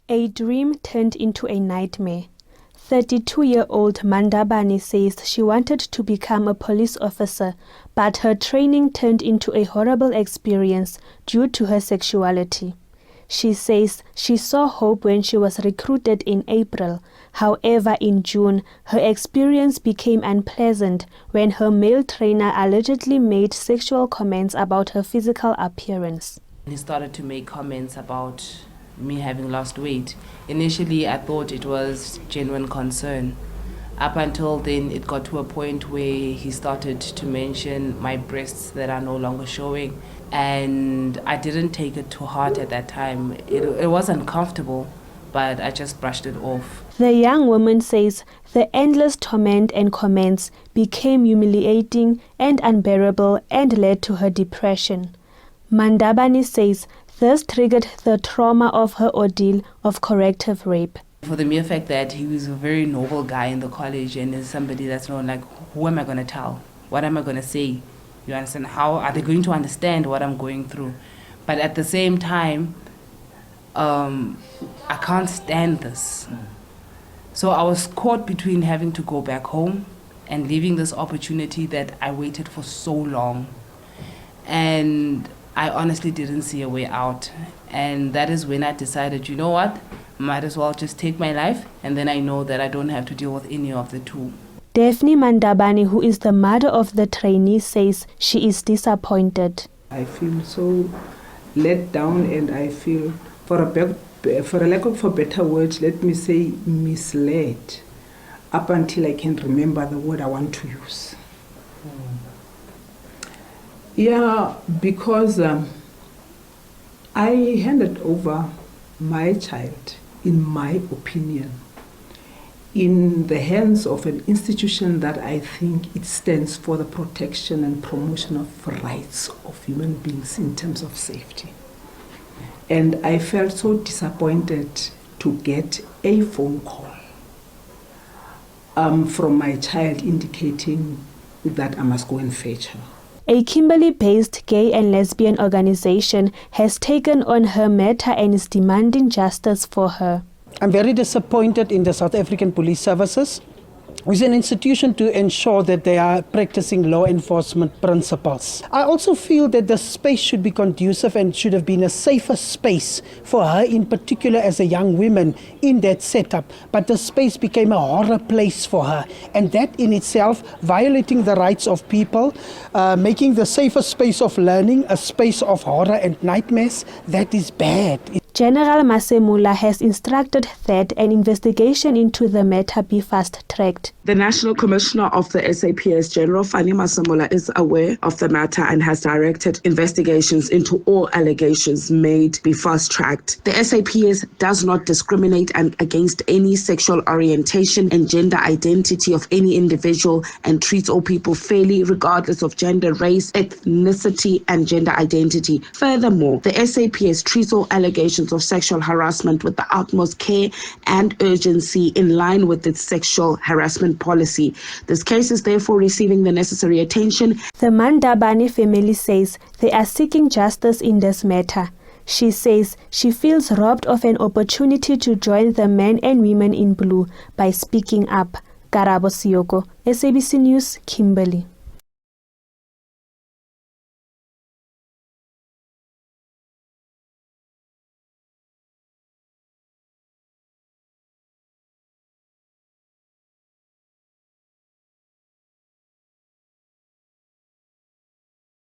A dream turned into a nightmare. 32-year-old Mandabane says she wanted to become a police officer, but her training turned into a horrible experience due to her sexuality. She says she saw hope when she was recruited in April. However, in June, her experience became unpleasant when her male trainer allegedly made sexual comments about her physical appearance. He started to make comments about me having lost weight. Initially, I thought it was genuine concern. Up until then, it got to a point where he started to mention my breasts that are no longer showing. And I didn't take it to heart at that time. It was uncomfortable, but I just brushed it off. The young woman says the endless torment and comments became humiliating and unbearable and led to her depression. Mandabane says this triggered the trauma of her ordeal of corrective rape. For the mere fact that he was a very noble guy in the college and is somebody that's known, like, who am I going to tell? What am I going to say? You understand? How are they going to understand what I'm going through? But at the same time, I can't stand this. So I was caught between having to go back home and leaving this opportunity that I waited for so long. And I honestly didn't see a way out. And that is when I decided, you know what? Might as well just take my life, and then I know that I don't have to deal with any of the two. Fanie Mandabane, who is the mother of the trainee, says she is disappointed. I feel so let down, and I feel, for a lack of a better word, let me say misled, up until I can remember the word I want to use. Yeah, because I handed over my child, in my opinion, in the hands of an institution that I think it stands for the protection and promotion of rights of human beings in terms of safety. And I felt so disappointed to get a phone call from my child indicating that I must go and fetch her. A Kimberley-based gay and lesbian organization has taken on her matter and is demanding justice for her. I'm very disappointed in the South African Police Services, which is an institution to ensure that they are practicing law enforcement principles. I also feel that the space should be conducive and should have been a safer space for her, in particular as a young woman in that setup. But the space became a horror place for her, and that in itself violating the rights of people, making the safer space of learning a space of horror and nightmares, that is bad. General Masemola has instructed that an investigation into the matter be fast-tracked. The National Commissioner of the SAPS, General Fanie Masemola, is aware of the matter and has directed investigations into all allegations made be fast-tracked. The SAPS does not discriminate against any sexual orientation and gender identity of any individual and treats all people fairly regardless of gender, race, ethnicity, and gender identity. Furthermore, the SAPS treats all allegations of sexual harassment with the utmost care and urgency in line with its sexual harassment policy. This case is therefore receiving the necessary attention. The Mandabane family says they are seeking justice in this matter. She says she feels robbed of an opportunity to join the men and women in blue by speaking up. Karabo Siyoko, SABC News, Kimberley.